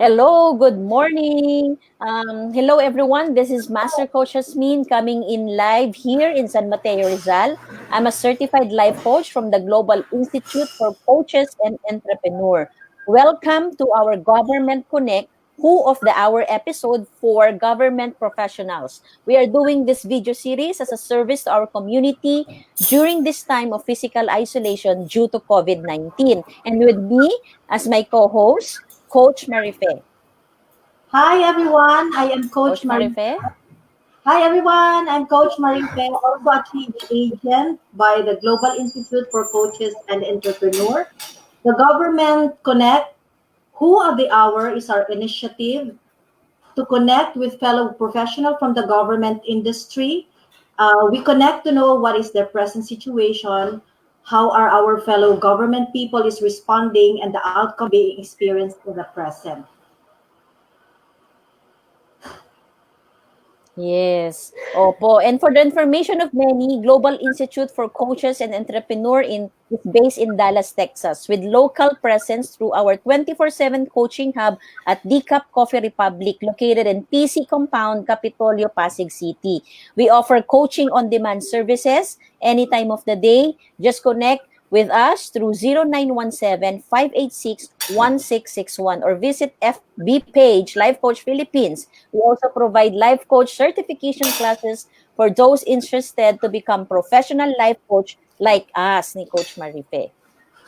Hello, good morning. Hello, everyone. This is Master Coach Jasmine coming in live here in San Mateo, Rizal. I'm a certified life coach from the Global Institute for Coaches and Entrepreneur. Welcome to our Government Connect Who of the Hour episode for government professionals. We are doing this video series as a service to our community during this time of physical isolation due to COVID-19. And with me as my co-host, Coach Marife. Hi everyone, I am Coach Coach Marie. Marife? Hi everyone, I'm Coach Marife, also a change agent by the Global Institute for Coaches and Entrepreneur. The Government Connect Who of the Hour is our initiative to connect with fellow professionals from the government industry. We connect to know what is their present situation, how are our fellow government people is responding, and the outcome being experienced in the present. Yes. Opo. And for the information of many, Global Institute for Coaches and Entrepreneur is based in Dallas, Texas, with local presence through our 24/7 coaching hub at Decaf Coffee Republic, located in PC Compound, Capitolio, Pasig City. We offer coaching on-demand services any time of the day. Just connect with us through 0917-586-1661 or visit FB page Life Coach Philippines. We also provide life coach certification classes for those interested to become professional life coach like us ni Coach Marife.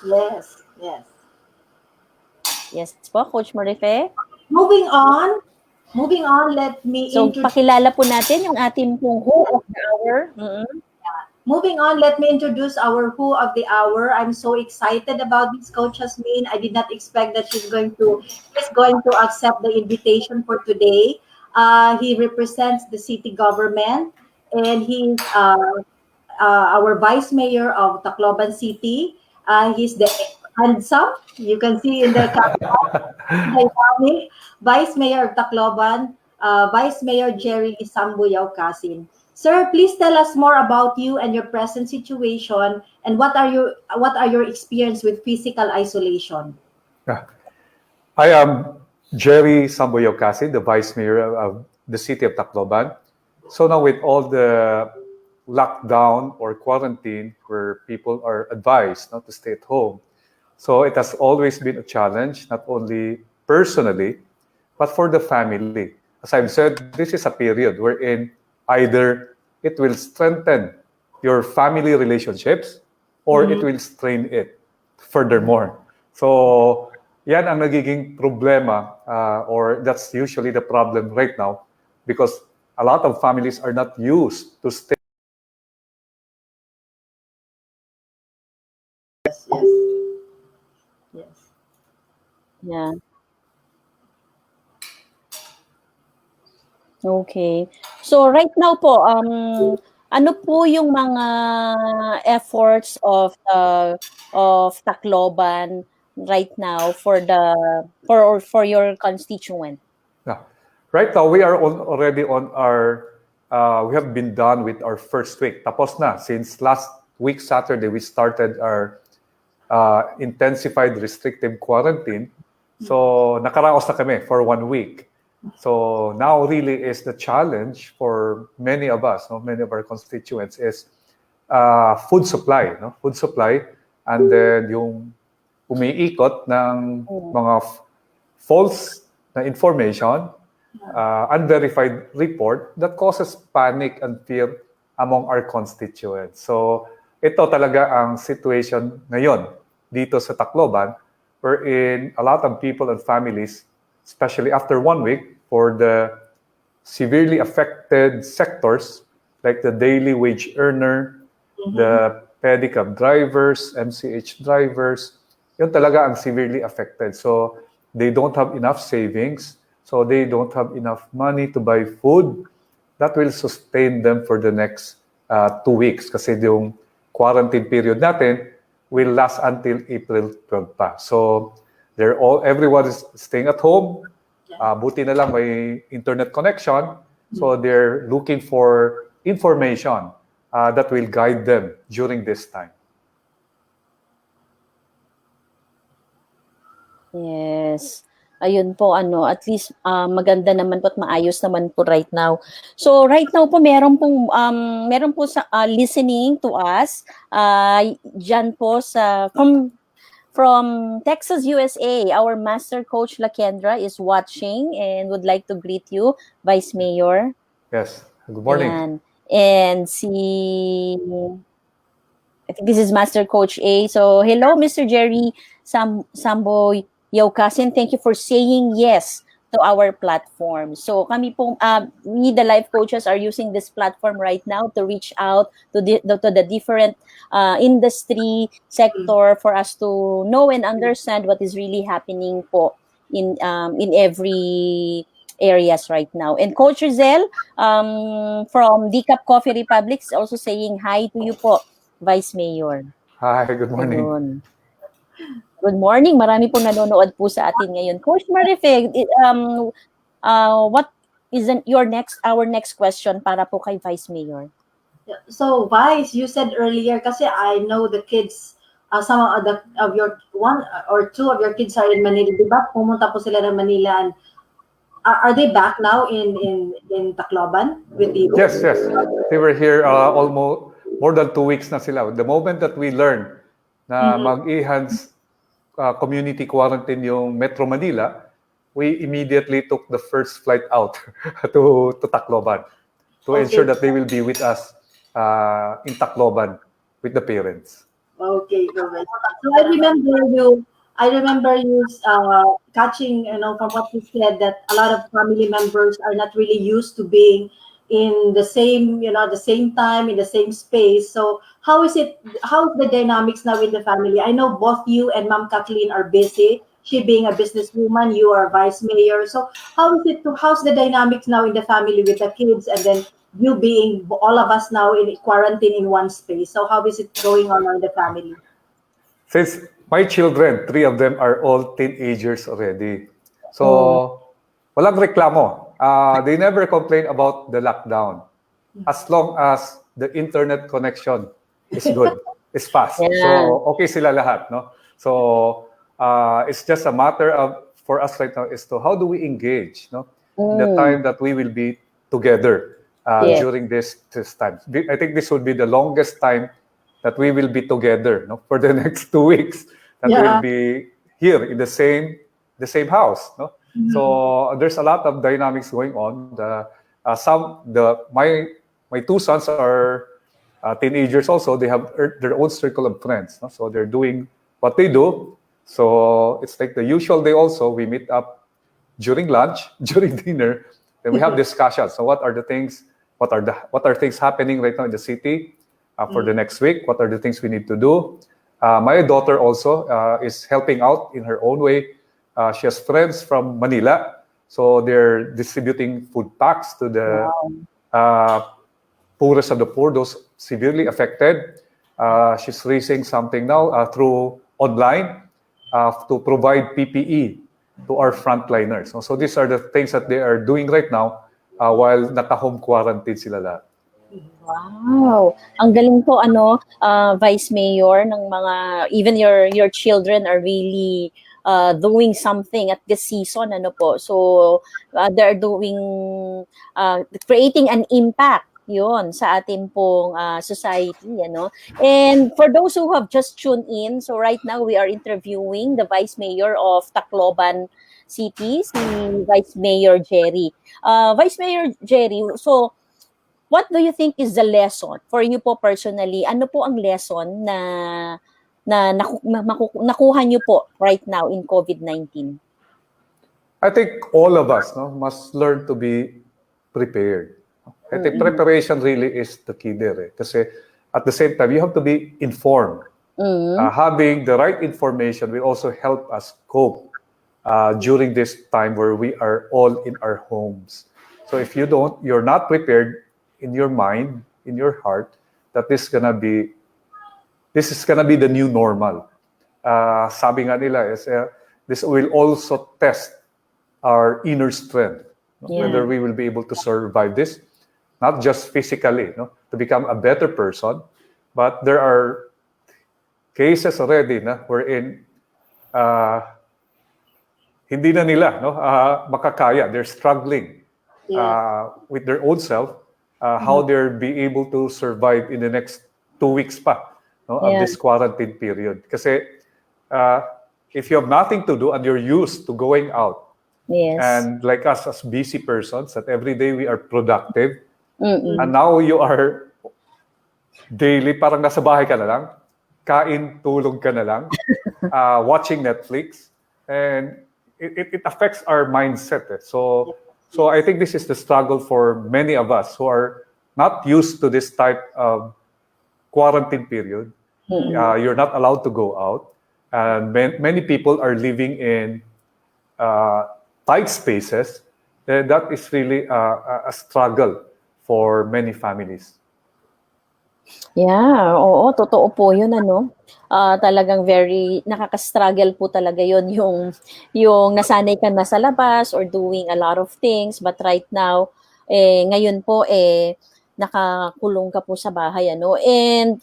Yes, yes. Yes po, Coach Marife? Moving on, moving on, let me So, introduce. pakilala po natin yung ating pong who of the hour. Moving on, let me introduce our Who of the Hour. I'm so excited about this, Coach Jasmine. I did not expect that she's going to accept the invitation for today. He represents the city government, and he's our vice mayor of Tacloban City. He's the handsome. You can see in the dynamic Vice Mayor of Tacloban, Vice Mayor Jerry Sambo Yaokasin. Sir, please tell us more about you and your present situation, and what are your experience with physical isolation? Yeah. I am Jerry Sambo Yaokasin, the Vice Mayor of the City of Tacloban. So now with all the lockdown or quarantine where people are advised not to stay at home, so it has always been a challenge, not only personally, but for the family. As I've said, this is a period wherein either it will strengthen your family relationships or it Mhm. will strain it furthermore. So, yan ang nagiging problema or that's usually the problem right now because a lot of families are not used to stay. Yes, yes, yes. Yeah. Okay. So right now po, ano po yung mga efforts of Tacloban right now for your constituent? Yeah. Right now, we are already on our, we have been done with our first week. Tapos na. Since last week, Saturday, we started our intensified restrictive quarantine. So, nakaraos na kami for 1 week. So, now really is the challenge for many of us, no? Many of our constituents is food supply. No? Food supply. And then yung umiikot ng mga false na information, unverified report that causes panic and fear among our constituents. So, ito talaga ang situation ngayon dito sa Tacloban wherein a lot of people and families, especially after 1 week, for the severely affected sectors like the daily wage earner, the pedicab drivers, MCH drivers, yun talaga ang severely affected. So they don't have enough savings, so they don't have enough money to buy food that will sustain them for the next 2 weeks kasi yung quarantine period natin will last until April 12 pa. So everyone is staying at home. Buti na lang may internet connection. So they're looking for information that will guide them during this time. Yes. Ayun po at least maganda naman po at maayos naman po right now. So right now po meron po sa listening to us diyan po sa from Texas, USA. Our master coach Lakendra is watching and would like to greet you, Vice Mayor. Yes. Good morning. Ayan. And I think this is Master Coach A. So, hello, Mr. Jerry Sambo Yaokasin. Thank you for saying yes to our platform. So, we the life coaches are using this platform right now to reach out to the different industry sector for us to know and understand what is really happening po in every areas right now. And Coach Rizal from Decap Coffee Republic is also saying hi to you po, Vice Mayor. Hi, good morning. Ayun. Good morning. Marami pong nanonood po sa atin ngayon. Coach Marife, what is our next question para po kay Vice Mayor? So, Vice, you said earlier, kasi I know the kids, some of your one or two of your kids are in Manila, di ba? Pumunta po sila ng Manila, and are they back now in Tacloban with you? Yes. They were here almost more than 2 weeks na sila. The moment that we learned na mag-enhance community quarantine yung Metro Manila, we immediately took the first flight out to Tacloban to ensure that they will be with us in Tacloban with the parents. Okay, correct. So I remember you catching, from what you said, that a lot of family members are not really used to being in the same, the same time, in the same space. So how's the dynamics now in the family? I know both you and Ma'am Kathleen are busy. She being a businesswoman, you are vice mayor. So how's the dynamics now in the family with the kids, and then you being all of us now in quarantine in one space? So how is it going on in the family? Since my children, 3 of them are all teenagers already. So, walang reklamo. They never complain about the lockdown. As long as the internet connection is good, is fast. Yeah. So, okay sila lahat, no? So, it's just a matter of, for us right now, is to how do we engage, no? In the time that we will be together during this time. I think this would be the longest time that we will be together, no, for the next 2 weeks. That we'll be here in the same house, no. So there's a lot of dynamics going on. My 2 sons are teenagers also. They have their own circle of friends, no? So they're doing what they do. So it's like the usual day. Also, we meet up during lunch, during dinner, then we have discussions. So what are the things? What are things happening right now in the city for the next week? What are the things we need to do? My daughter also is helping out in her own way. She has friends from Manila, so they're distributing food packs to the poorest of the poor, those severely affected. She's raising something now through online to provide PPE to our frontliners. So these are the things that they are doing right now while naka-home quarantine sila lahat. Wow. Ang galing po Vice Mayor ng mga even your children are really doing something at this season po. So they're doing creating an impact yon sa ating pong society And for those who have just tuned in, so right now we are interviewing the Vice Mayor of Tacloban City, si Vice Mayor Jerry. Vice Mayor Jerry, so what do you think is the lesson for you po personally? Ano po ang lesson na nakuha niyo po right now in COVID-19? I think all of us must learn to be prepared. I think preparation really is the key there. Kasi at the same time, you have to be informed. Having the right information will also help us cope during this time where we are all in our homes. So if you're not prepared in your mind, in your heart, that this is gonna be the new normal. Sabi nga nila is this will also test our inner strength, whether we will be able to survive this, not just physically, to become a better person, but there are cases already wherein hindi na nila makakaya. They're struggling Yes. with their own self, how they're be able to survive in the next 2 weeks pa of Yeah. this quarantine period. Kasi if you have nothing to do and you're used to going out, Yes. and like us as busy persons, that every day we are productive, Mm-mm. and now you are daily, parang nasa bahay ka na lang, kain, tulog ka na lang, watching Netflix, and it affects our mindset. So I think this is the struggle for many of us who are not used to this type of quarantine period. You're not allowed to go out, and many people are living in tight spaces. That is really a struggle for many families. Yeah, oo, totoo po 'yun ano. Talagang very nakaka-struggle po talaga 'yun yung nasanay ka na sa labas or doing a lot of things but right now ngayon po nakakulong ka po sa bahay ano. And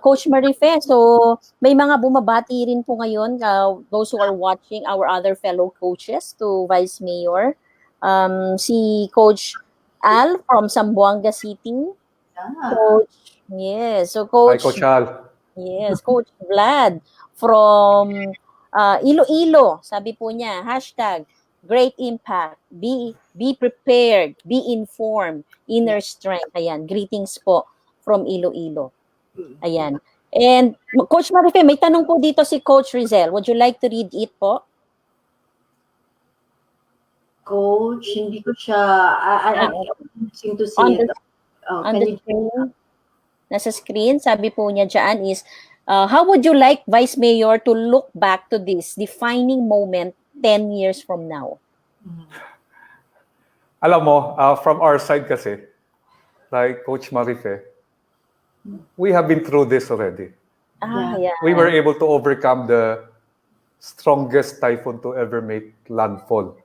Coach Marife, so may mga bumabati rin po ngayon those who are watching our other fellow coaches to Vice Mayor. Si Coach Al from Zamboanga City. Coach, yes. So Hi, Coach, Coach Al. yes, Coach Vlad from Iloilo. Sabi po niya, hashtag great impact. Be prepared, be informed, inner strength. Ayan, greetings po from Iloilo. Ayan. And Coach Marife, may tanong po dito si Coach Rizel. Would you like to read it po? Coach, hindi ko siya, I'm using to On see the, it. Oh, on can the you, screen, nasa screen, sabi po niya dyan is, how would you like Vice Mayor to look back to this defining moment 10 years from now? Alam mo, from our side kasi, like Coach Marife, we have been through this already. Yeah. We were able to overcome the strongest typhoon to ever make landfall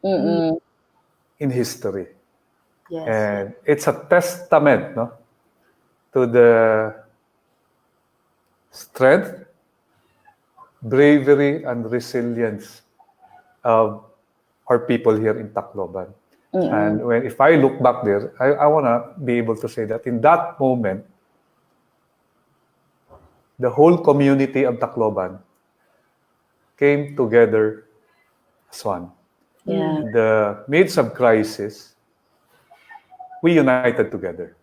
in history. yes, And it's a testament to the strength, bravery, and resilience of our people here in Tacloban. And if I look back there, I want to be able to say that in that moment, the whole community of Tacloban came together as one. Yeah. In the midst of crisis, we united together.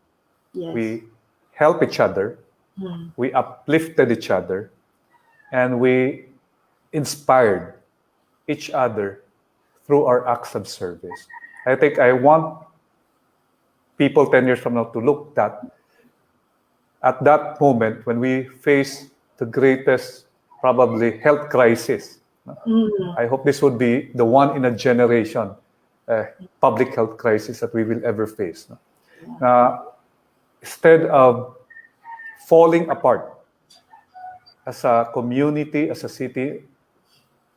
yes. We helped each other, we uplifted each other, and we inspired each other through our acts of service. I think I want people 10 years from now to look at that moment when we face the greatest, probably, health crisis. I hope this would be the one in a generation public health crisis that we will ever face. Instead of falling apart as a community, as a city,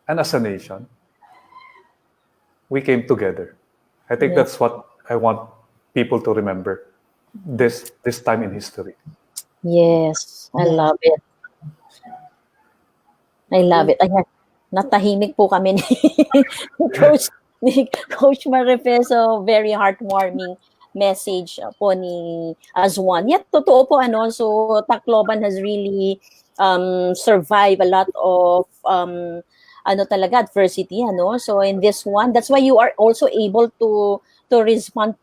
and as a nation, we came together. I think that's what I want people to remember this time in history. Yes, I love it. I love it. Ayan, natahimik po kami ni Coach Marife. So, very heartwarming message po ni Azwan. Yet, totoo po, so Tacloban has really survived a lot of talaga adversity, So, in this one, that's why you are also able to respond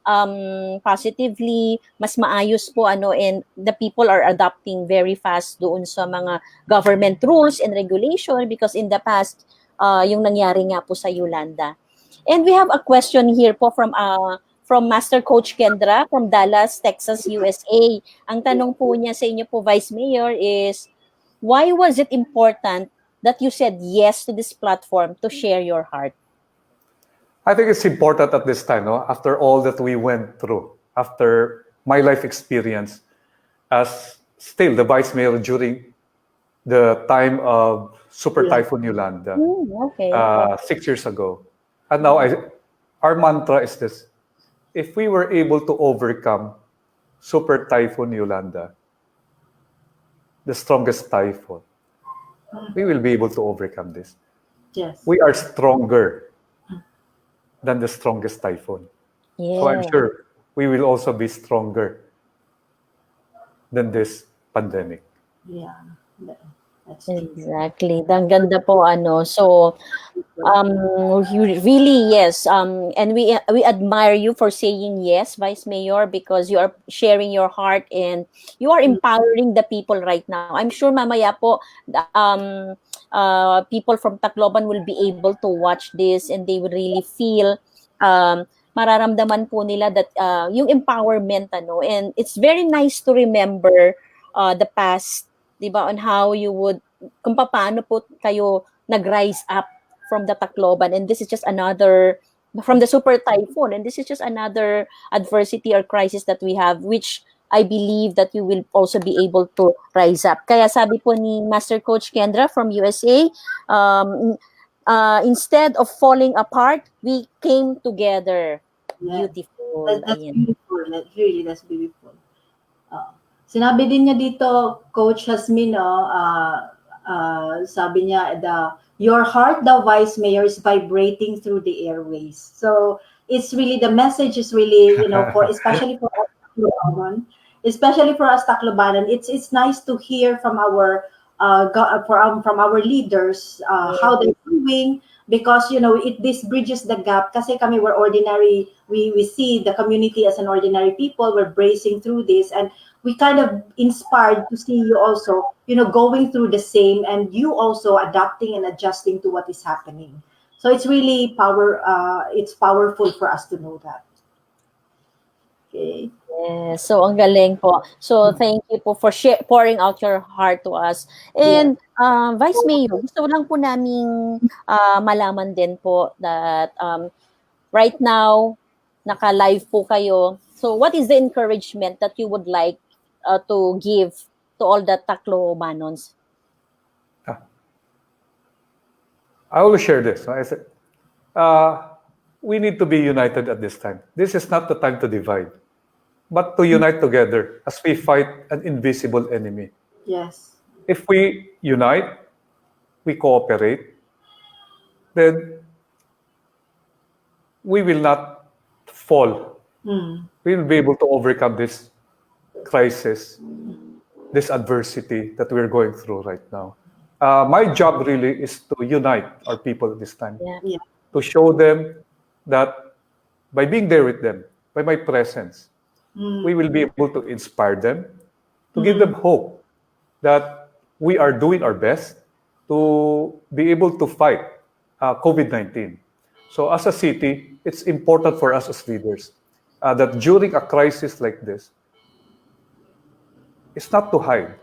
positively, mas maayos po and the people are adapting very fast doon sa mga government rules and regulation because in the past yung nangyari nga po sa Yolanda. And we have a question here po from Master Coach Kendra from Dallas, Texas, USA. Ang tanong po niya sa inyo po, Vice Mayor, is why was it important that you said yes to this platform to share your heart? I think it's important at this time, after all that we went through, after my life experience as still the Vice Mayor during the time of Super Typhoon Yolanda, Okay. 6 years ago. And now our mantra is this: if we were able to overcome Super Typhoon Yolanda, the strongest typhoon, we will be able to overcome this. Yes. We are stronger than the strongest typhoon. So I'm Yeah. sure we will also be stronger than this pandemic. Yeah, that's true. Exactly. Ang ganda po So you really, yes, and we admire you for saying yes, Vice Mayor, because you are sharing your heart and you are empowering the people right now. I'm sure mamaya po people from Tacloban will be able to watch this and they will really feel mararamdaman po nila that yung empowerment and it's very nice to remember the past, 'di ba, on how you would kung paano po kayo nag-rise up from the Tacloban, and this is just another from the super typhoon, and this is just another adversity or crisis that we have, which I believe that you will also be able to rise up. Kaya sabi po ni Master Coach Kendra from USA, instead of falling apart, we came together. Yeah, Beautiful. that's Ayan. beautiful. That's beautiful. Sinabi din niya dito, Coach Hasmin, no, sabi niya, your heart, the Vice Mayor, is vibrating through the airways. So it's really, the message is really, for especially for us Taclobanan, it's nice to hear from our from our leaders how they're doing, because this bridges the gap, kasi kami we're ordinary, we see the community as an ordinary people, we're bracing through this, and we kind of inspired to see you also, going through the same, and you also adapting and adjusting to what is happening. So it's really it's powerful for us to know that. Okay. Yes, so ang galing po. So thank you po for pouring out your heart to us. Yeah. And Vice Mayor, gusto lang po naming malaman din po that right now, naka-live po kayo. So what is the encouragement that you would like to give to all the Taclobanons? I will share this. I said, we need to be united at this time. This is not the time to divide, but to unite together as we fight an invisible enemy. Yes. If we unite, we cooperate, then we will not fall. We will be able to overcome this crisis, this adversity that we're going through right now. My job really is to unite our people this time, Yeah. to show them that by being there with them, by my presence, we will be able to inspire them, to give them hope that we are doing our best to be able to fight COVID-19. So as a city, it's important for us as leaders that during a crisis like this, it's not to hide,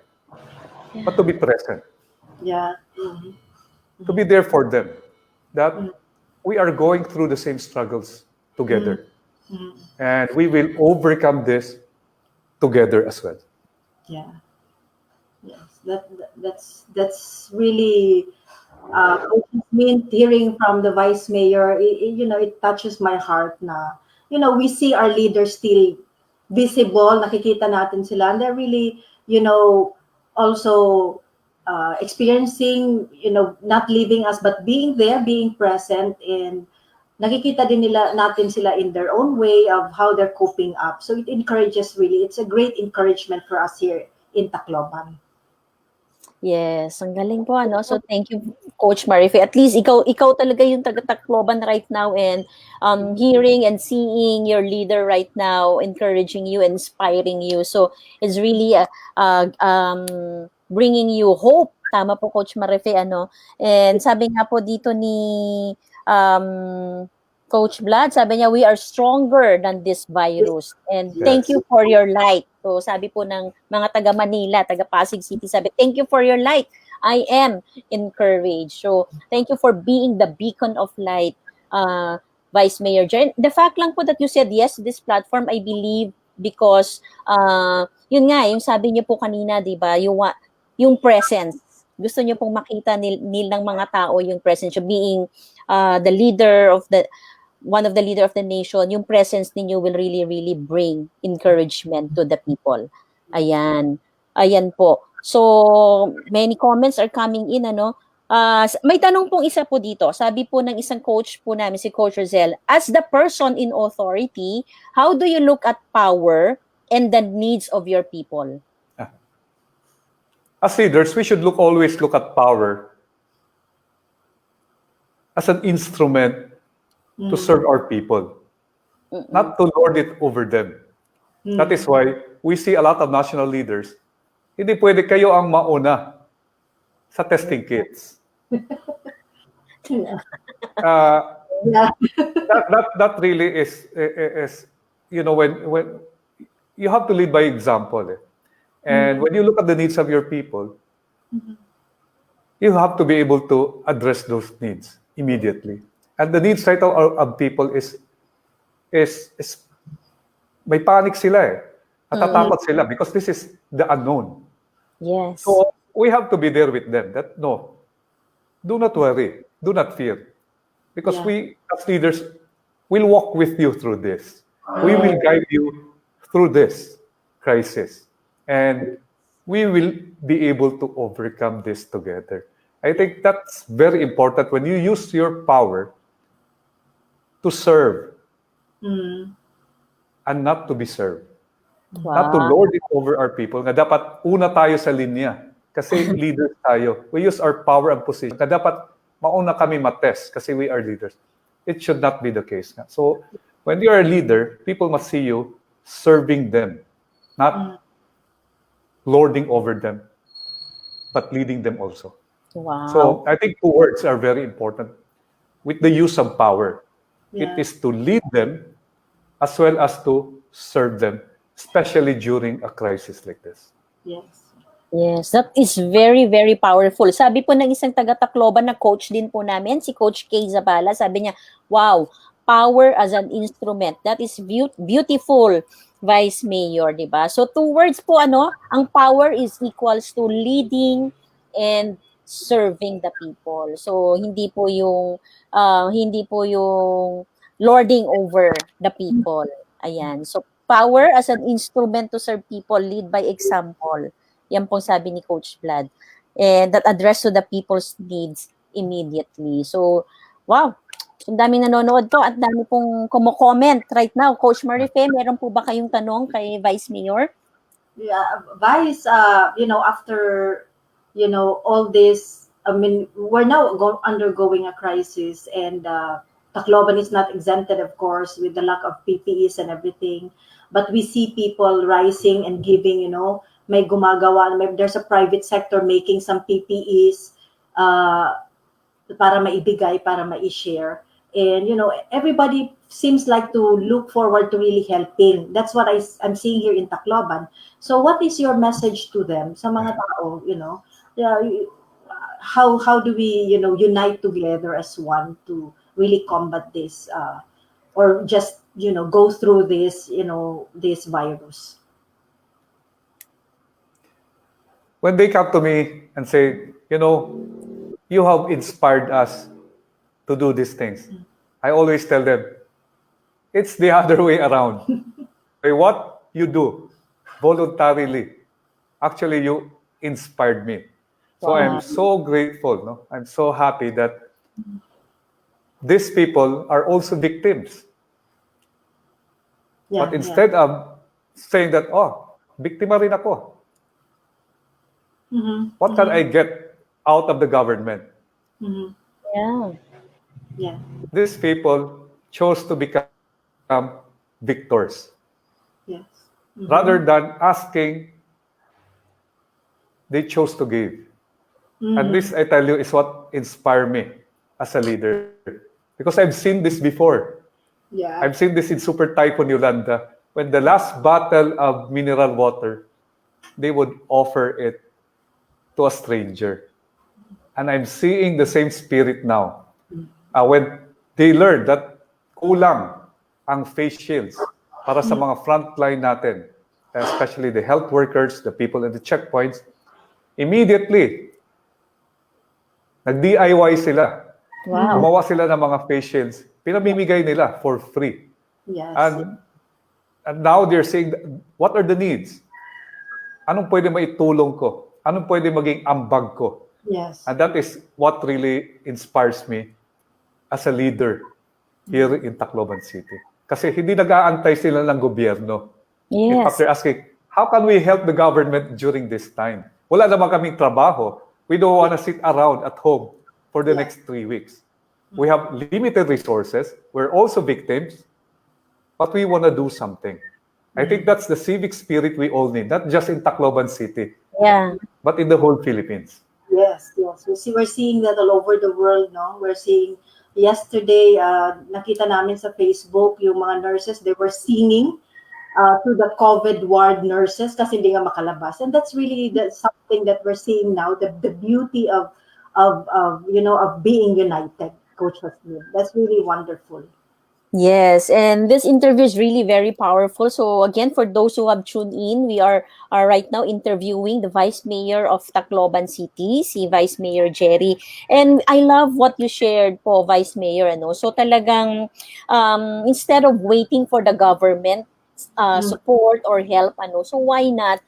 but to be present, Yeah. to be there for them, that we are going through the same struggles together. And we will overcome this together as well. Yeah. Yes. That's really mean hearing from the Vice Mayor. It touches my heart na we see our leaders still visible, nakikita natin sila, and they're really also experiencing, not leaving us but being there, being present, and nakikita din natin sila in their own way of how they're coping up. So it encourages, really, it's a great encouragement for us here in Tacloban. Yes, ang galing po So thank you, Coach Marife. At least ikaw talaga yung taga-Tacloban right now, and hearing and seeing your leader right now encouraging you, inspiring you. So it's really bringing you hope. Tama po, Coach Marife, And sabi nga po dito ni Coach Vlad, sabi niya, we are stronger than this virus. And thank you for your light. So sabi po ng mga taga Manila, taga Pasig City, sabi, thank you for your light. I am encouraged. So thank you for being the beacon of light, Vice Mayor Jen. The fact lang po that you said yes to this platform, I believe, because yun nga, yung sabi niyo po kanina, di ba, yung presence. Gusto niyo pong makita ng mga tao yung presence, being the leader of one of the leader of the nation, yung presence ninyo will really, really bring encouragement to the people. Ayan. Ayan po. So, many comments are coming in, May tanong pong isa po dito. Sabi po ng isang coach po namin, si Coach Rosel, as the person in authority, how do you look at power and the needs of your people? As leaders, we should always look at power as an instrument to serve our people, not to lord it over them. That is why we see a lot of national leaders, hindi pwede kayo ang mauna sa testing kits. That really is when you have to lead by example. And when you look at the needs of your people, you have to be able to address those needs immediately. And the needs right now of people is may panic sila natatakot sila because this is the unknown. Yes. So we have to be there with them. That no, do not worry, do not fear, because we as leaders will walk with you through this. We will guide you through this crisis, and we will be able to overcome this together. I think that's very important when you use your power to serve and not to be served. Not to lord it over our people. Nga dapat una tayo sa linya kasi leaders tayo. We use our power and position. Nga dapat mauna kami matest kasi we are leaders. It should not be the case. So when you are a leader, people must see you serving them, not lording over them, but leading them also. Wow. So I think two words are very important with the use of power. It is to lead them as well as to serve them, especially during a crisis like this. Yes, that is very, very powerful. Sabi po ng isang taga-Tacloban na coach din po namin, si Coach Kay Zabala, sabi niya, wow, power as an instrument. That is beautiful, Vice Mayor, di ba? So two words po, ang power is equals to leading and serving the people. So hindi po yung lording over the people. Ayan. So power as an instrument to serve people, lead by example. Yan pong sabi ni Coach Vlad. And that address to the people's needs immediately. So, wow. Ang daming nanonood po at dami pong kumo-comment right now. Coach Marife, meron po ba kayong tanong kay Vice Mayor? Yeah, Vice, after, all this, I mean, we're now undergoing a crisis, and Tacloban is not exempted, of course, with the lack of PPEs and everything. But we see people rising and giving, may gumagawa, there's a private sector making some PPEs para maibigay, para ma-share. And, everybody seems like to look forward to really helping. That's what I'm seeing here in Tacloban. So what is your message to them, sa mga tao, how do we, unite together as one to really combat this or just, go through this, this virus? When they come to me and say, you have inspired us to do these things, I always tell them, it's the other way around. What you do voluntarily, actually you inspired me. So I'm so grateful. No? I'm so happy that these people are also victims. But instead of saying that, biktima rin ako. What can I get out of the government? Yeah. These people chose to become victors. Yes. Rather than asking, they chose to give. And this, I tell you, is what inspired me as a leader. Because I've seen this before. Yeah. I've seen this in Super Typhoon Yolanda. When the last bottle of mineral water, they would offer it to a stranger. And I'm seeing the same spirit now. When they learned that kulang ang face shields para sa mga frontline natin, especially the health workers, the people at the checkpoints, immediately, nag-DIY sila. Wow. Gumawa sila ng mga face shields. Pinamimigay nila for free. Yes. And now they're saying, what are the needs? Anong pwede maitulong ko? Anong pwede maging ambag ko? Yes. And that is what really inspires me as a leader here in Tacloban City. Kasi hindi nag-aantay sila ng gobyerno. In fact, Yes. they're asking, how can we help the government during this time? Wala naman kaming trabaho. We don't want to sit around at home for the Yeah. next 3 weeks. We have limited resources. We're also victims, but we want to do something. I think that's the civic spirit we all need, not just in Tacloban City, Yeah. but in the whole Philippines. Yes, yes. We're seeing that all over the world, no? We're seeing yesterday, nakita namin sa Facebook yung mga nurses, they were singing to the COVID ward nurses kasi hindi nga makalabas. And that's really something that we're seeing now, the beauty of of being united, Coach Hasmin. That's really wonderful. Yes, and this interview is really very powerful. So again, for those who have tuned in, we are right now interviewing the Vice Mayor of Tacloban City, si Vice Mayor Jerry. And I love what you shared po, Vice Mayor. Ano? So talagang instead of waiting for the government support or help, so why not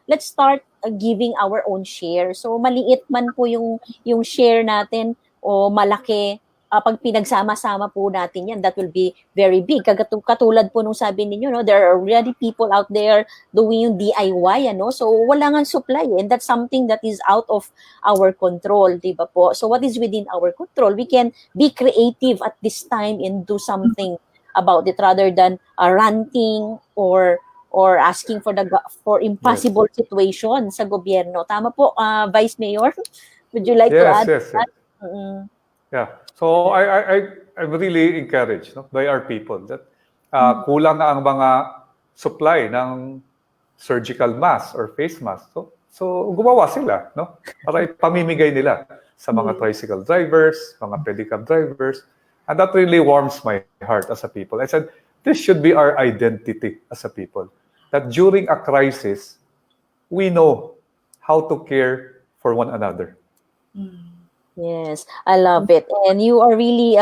let's start giving our own share. So maliit man po yung share natin o malaki, pag pinagsama-sama po natin yan, that will be very big. Katulad po nung sabi ninyo, no, there are already people out there doing yung DIY, so wala nga supply, and that's something that is out of our control, di ba po? So what is within our control? We can be creative at this time and do something about it rather than ranting or asking for impossible situation sa gobyerno. Tama po, Vice Mayor? Would you like to add? Yes. Yeah. So I'm really encouraged by our people that kulang ang mga supply ng surgical mask or face mask. So gumawa sila, para ipamimigay nila sa mga tricycle drivers, mga pedicab drivers. And that really warms my heart as a people. I said, this should be our identity as a people. That during a crisis, we know how to care for one another. Yes, I love it. And you are really,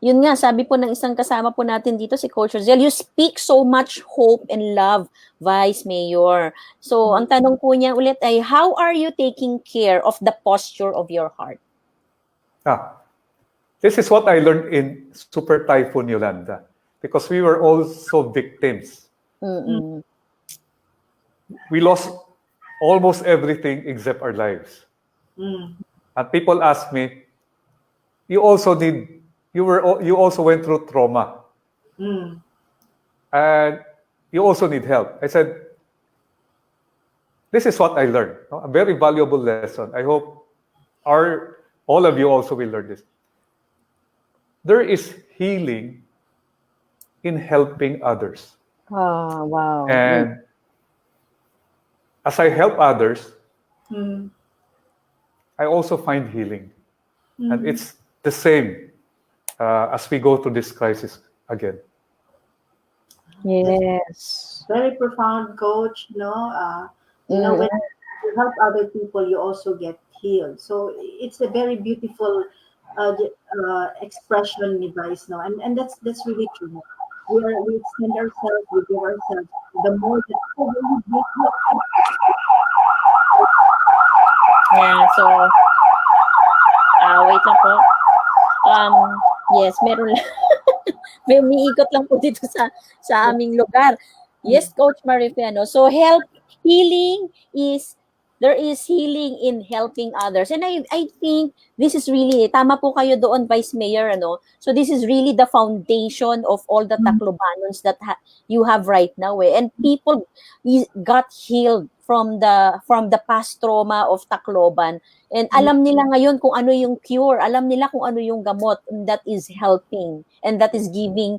yun nga, sabi po ng isang kasama po natin dito, si Coach Rosel, you speak so much hope and love, Vice Mayor. So, ang tanong po niya ulit ay, how are you taking care of the posture of your heart? This is what I learned in Super Typhoon Yolanda, because we were also victims. We lost almost everything except our lives. And people ask me, you also went through trauma. And you also need help. I said, this is what I learned. A very valuable lesson. I hope all of you also will learn this. There is healing in helping others. Oh, wow. And as I help others, I also find healing. And it's the same as we go through this crisis again. Yes. Very profound, Coach. When you help other people, you also get healed. So it's a very beautiful expression, device. And that's really true. We extend ourselves, we give ourselves. The more that we give, Yeah, so, wait lang po. Yes, meron lang. May umiikot lang po dito sa aming lugar. Yes, Coach Marifiano. So, there is healing in helping others. And I think this is really, tama po kayo doon, Vice Mayor, So, this is really the foundation of all the Taclobanons that you have right now. And people got healed from the past trauma of Tacloban. And alam nila ngayon kung ano yung cure, alam nila kung ano yung gamot, and that is helping, and that is giving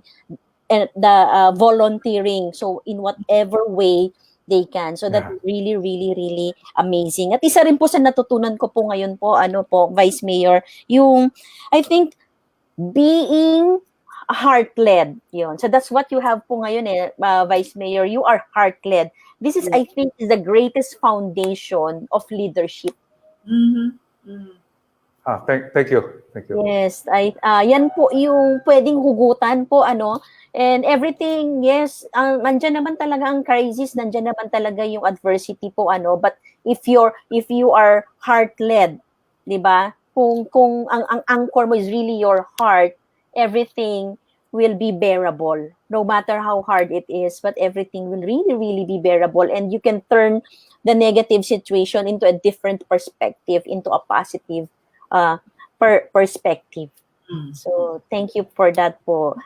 the volunteering. So in whatever way they can. So that's really, really, really amazing. At isa rin po sa natutunan ko po ngayon po, Vice Mayor, yung, I think, being heart-led. Yun. So that's what you have po ngayon, Vice Mayor. You are heart-led. This is, I think, is the greatest foundation of leadership. Thank you. Yes, yan po yung pwedeng hugutan po, and everything, yes, nandiyan naman talaga ang crisis, nandiyan naman talaga yung adversity po, but if you are heart-led, 'di ba? Kung ang anchor mo is really your heart, everything will be bearable. No matter how hard it is, but everything will really, really be bearable, and you can turn the negative situation into a different perspective, into a positive uh, perspective. So, thank you for that po,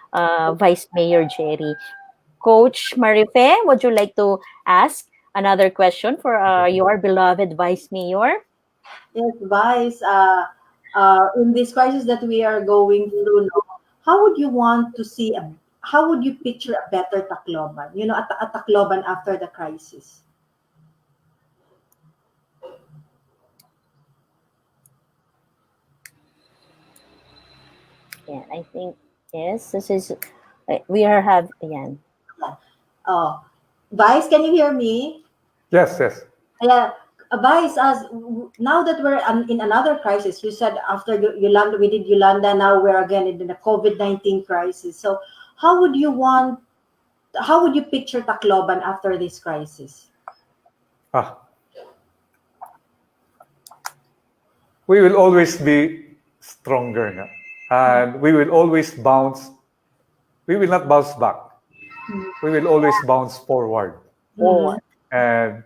Vice Mayor Jerry. Coach Marife, would you like to ask another question for your beloved Vice Mayor? Yes, Vice. In this crisis that we are going through now, how would you want to see how would you picture a better Tacloban? You know, a Tacloban after the crisis. Yeah, I think, yes, this is, we are have, yan. Yeah. Oh, Vice, can you hear me? Yes, yes. Yeah, Vice, now that we're in another crisis, you said after Yolanda, we did Yolanda, now we're again in the COVID-19 crisis. So, how would you want? How would you picture Tacloban after this crisis? Ah, we will always be stronger, na? And we will always bounce. We will not bounce back. We will always bounce forward. Mhm. And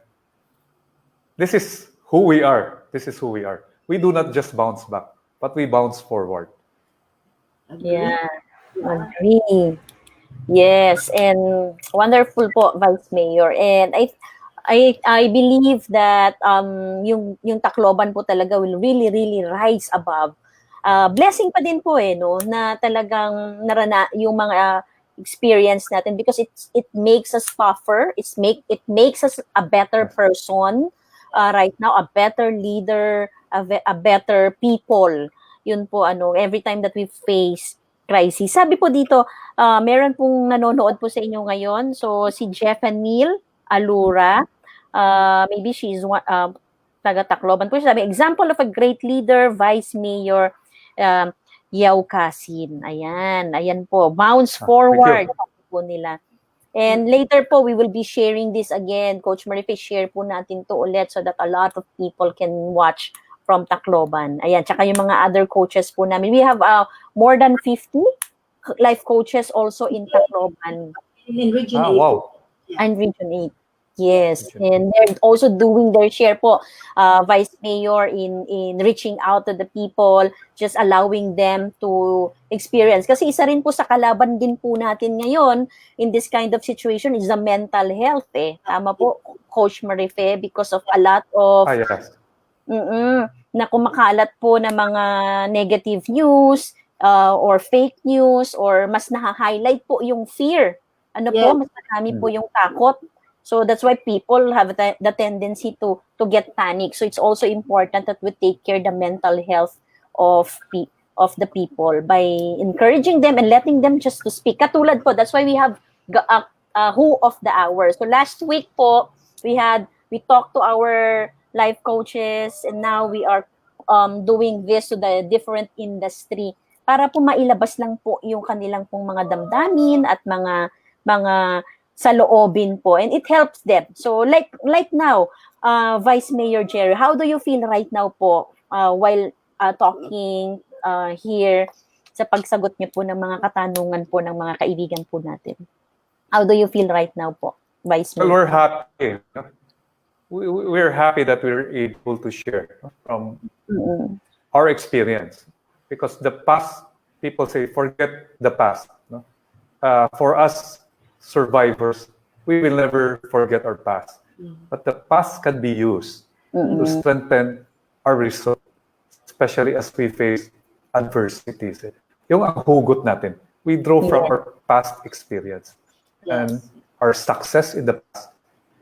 this is who we are. This is who we are. We do not just bounce back, but we bounce forward. Agree? Yeah, Yeah. agree. Yes, and wonderful po, Vice Mayor. And I believe that yung Tacloban po talaga will really, really rise above. Blessing pa din po no, na talagang yung mga experience natin, because it makes us tougher. It makes us a better Yes. person right now, a better leader, a better people. Yun po, every time that we face crisis. Sabi po dito, meron pong nanonood po sa inyo ngayon. So, si Jeffanil Alura, maybe she's one, taga Tacloban po siya. Sabi, example of a great leader, Vice Mayor Yaokasin. Ayan po. Bounce Thank forward you. po nila. And later po, we will be sharing this again. Coach Marife, share po natin to ulit so that a lot of people can watch from Tacloban. Ayan, tsaka yung mga other coaches po namin. We have more than 50 life coaches also in Tacloban In Region Ah, 8. wow. Yeah. and Region 8. Yes, Region. and they're also doing their share po, Vice Mayor, in reaching out to the people, just allowing them to experience. Kasi isa rin po sa kalaban din po natin ngayon in this kind of situation is the mental health Tama po, Coach Marife, because of a lot of Yes. na kumakalat po ng mga negative news or fake news, or mas na-highlight po yung fear. Yes. Mas marami po yung takot. So that's why people have the tendency to get panic. So it's also important that we take care the mental health of the people by encouraging them and letting them just to speak. Katulad po, that's why we have Who of the Hour. So last week po, we talked to our life coaches, and now we are doing this to the different industry para po mailabas lang po yung kanilang pong mga damdamin at mga saloobin po, and it helps them. So like now, Vice Mayor Jerry, how do you feel right now po while talking here sa pagsagot niyo po ng mga katanungan po ng mga kaibigan po natin? How do you feel right now po, Vice Well, Mayor? we're happy. We're happy that we're able to share from our experience, because the past, people say, forget the past. No? For us survivors, we will never forget our past. But the past can be used to strengthen our resolve, especially as we face adversities. Yung ang hugot natin, we draw from our past experience. Yes. And our success in the past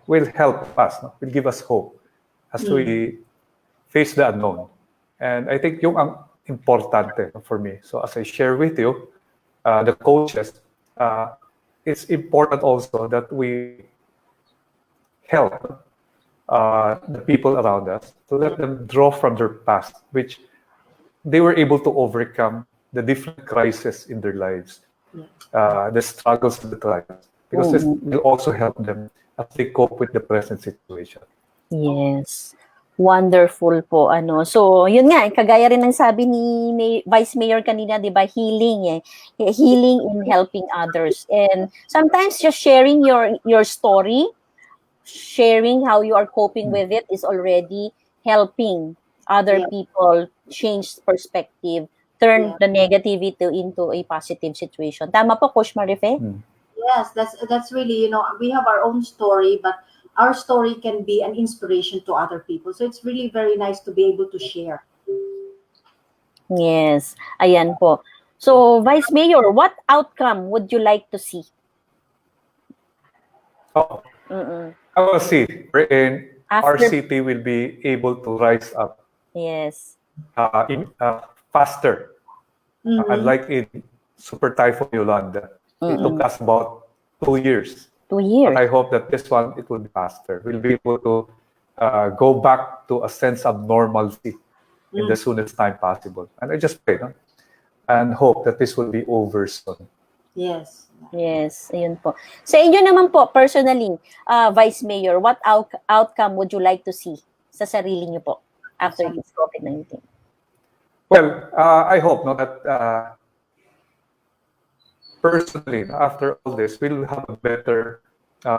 will help us, no? Will give us hope as we face the unknown. And I think yung ang importante for me. So as I share with you, the coaches, it's important also that we help the people around us to let them draw from their past, which they were able to overcome the different crises in their lives, the struggles and the trials, because this will also help them as they cope with the present situation. Yes. Wonderful po, ano. So, yun nga, kagaya rin ng sabi ni Vice Mayor kanina, di ba, healing eh. Healing in helping others. And sometimes just sharing your story, sharing how you are coping with it is already helping other Yeah, people change perspective, turn yeah. the negativity into a positive situation. Tama po, Coach Marife? Mm. Yes, that's really, we have our own story, but our story can be an inspiration to other people. So it's really very nice to be able to share. Yes. Ayan po. So, Vice Mayor, what outcome would you like to see? Oh, Mm-mm. I will see wherein our After, city will be able to rise up yes. faster. Mm-hmm. Unlike in Super Typhoon Yolanda, it took Mm-mm. us about 2 years. 2 years. But I hope that this one, it will be faster. We'll be able to go back to a sense of normalcy in the soonest time possible. And I just pray, no? And hope that this will be over soon. Yes. Yes, ayun po. Sa inyo naman po, personally, Vice Mayor, what outcome would you like to see sa sarili niyo po after this COVID-19? Well, I hope no, that personally, after all this, we'll have a better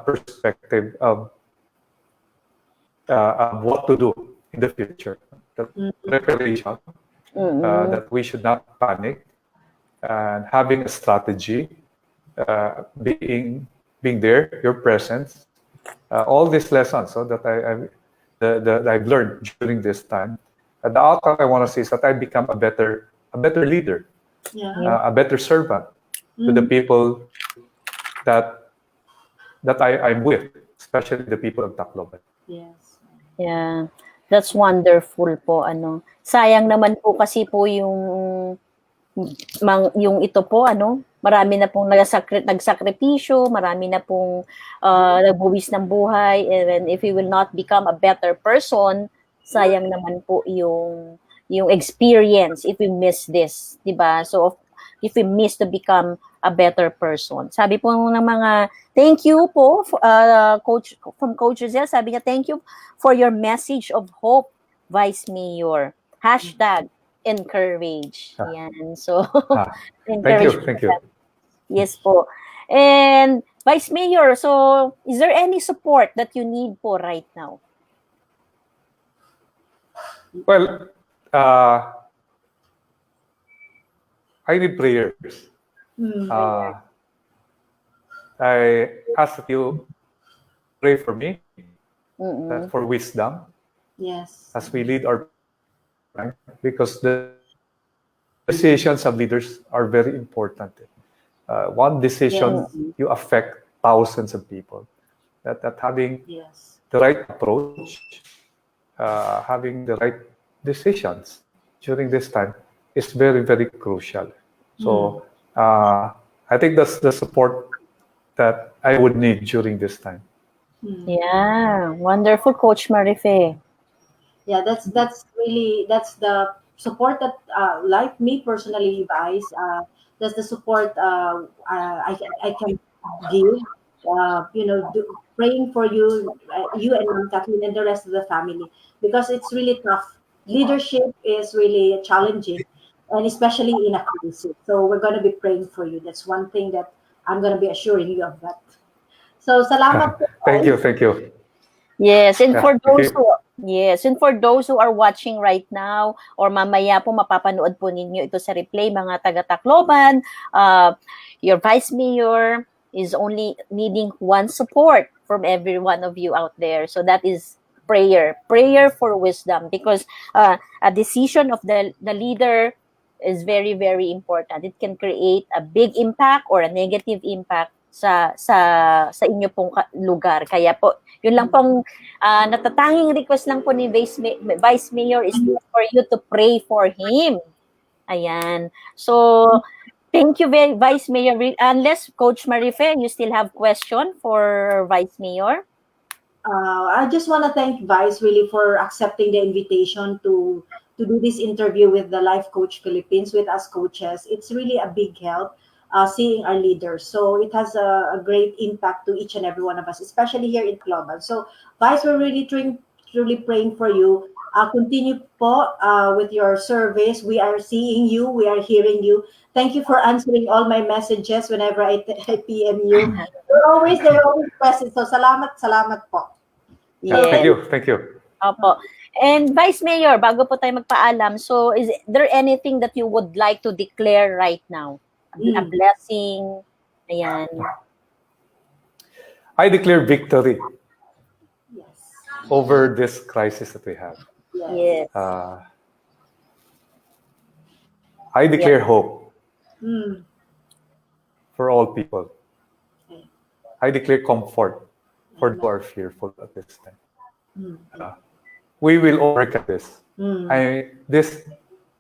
perspective of what to do in the future. The preparation, Mm-mm. that we should not panic, and having a strategy, being there, your presence, all these lessons so that that I've learned during this time. The outcome I want to see is that I become a better leader, Yeah. a better servant to the Mm. people that I'm with, especially the people of Tacloban. Yes. Yeah. That's wonderful po, ano. Sayang naman po kasi po yung ito po, ano, marami na pong nagsakripisyo, marami na pong nagbuwis ng buhay, and if you will not become a better person, sayang naman po yung experience if we miss this, 'di ba? So if we miss to become a better person. Sabi po ng mga thank you po coach from Coach Giselle, sabi niya thank you for your message of hope, Vice Mayor. Hashtag encourage. Yan. So, Thank encourage you, po thank you. yan. Yes po. And Vice Mayor, so is there any support that you need po right now? Well, I need prayers. Mm. I ask that you pray for me, Mm-mm. for wisdom Yes. as we lead our time, because the decisions of leaders are very important. One decision, Yes. you affect thousands of people. That having Yes. the right approach, having the right decisions during this time is very, very crucial. So I think that's the support that I would need during this time. Yeah. Wonderful, Coach Marife. Yeah, that's the support that like me personally, guys, that's the support I can give, praying for you, you and Mom Kathleen and the rest of the family, because it's really tough. Leadership is really challenging, and especially in a crisis, so we're going to be praying for you. That's one thing that I'm going to be assuring you of that. So salamat po, Thank you, guys. thank you. Yes, and Yeah, for thank those you. who yes, and for those who are watching right now or mamaya po mapapanood po ninyo ito sa replay mga taga Tacloban, your Vice Mayor is only needing one support from every one of you out there. So that is prayer for wisdom, because a decision of the leader is very very important. It can create a big impact or a negative impact sa inyo pong lugar. Kaya po, yun lang pong natatanging request lang po ni Vice Mayor is for you to pray for him. Ayan. So, thank you, Vice Mayor. Unless, Coach Marife, you still have question for Vice Mayor? I just want to thank Vice really for accepting the invitation to do this interview with the Life Coach Philippines with us coaches. It's really a big help seeing our leaders. So it has a great impact to each and every one of us, especially here in Cloban. So Vice, we're really truly praying for you. Continue po with your service. We are seeing you. We are hearing you. Thank you for answering all my messages whenever I PM you. They're always present. So salamat, salamat po. Yeah, thank Yes. you. Thank you. Opo. And Vice Mayor, bago po tayo magpaalam, so is there anything that you would like to declare right now? A blessing? Ayan. I declare victory Yes. over this crisis that we have. Yes. I declare hope Mm. for all people. Okay. I declare comfort for those who are fearful at this time. Mm. We will overcome this. Mm.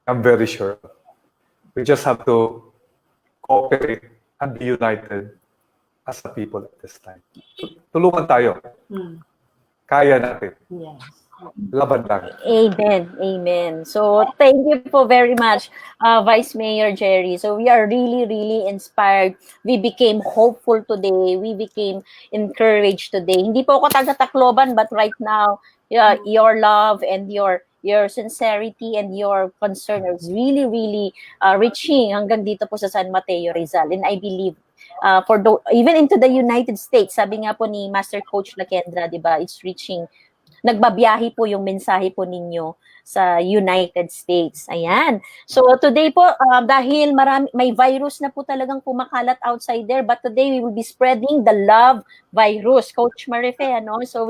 I'm very sure. We just have to cooperate and be united as a people at this time. Tulungan tayo. Mm. Kaya natin. Yes. Laban lang. Amen. Amen. So, thank you po very much, Vice Mayor Jerry. So, we are really, really inspired. We became hopeful today. We became encouraged today. Hindi po ako taga-Tacloban, but right now, your love and your sincerity and your concern is really, really reaching hanggang dito po sa San Mateo, Rizal. And I believe even into the United States, sabi nga po ni Master Coach Lakendra, di ba, it's reaching, nagbabiyahe po yung mensahe po ninyo sa United States. Ayan. So today po, dahil may virus na po talagang kumakalat outside there, but today we will be spreading the love virus. Coach Marife, ano? So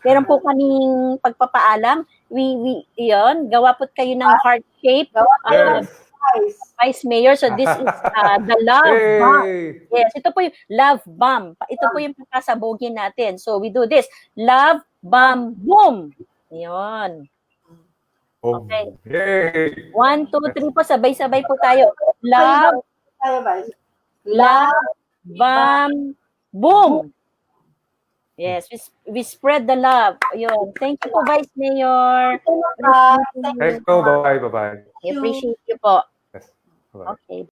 meron po kaming pagpapaalam. Yun, gawa po kayo ng heart shape. Yes. Vice Mayor, so this is the love bomb. Hey! Yes, ito po yung love bomb. Ito po yung pagkasabugin natin. So we do this. Love bomb boom. Yun. Oh, Okay. yay! 1, 2, 3 po. Sabay-sabay po tayo. Love, love, bomb, boom. Yes, we spread the love. Yun. Thank you po, Vice Mayor. Thank you. Bye-bye. Bye-bye. I appreciate you po. Yes. Bye-bye. Okay.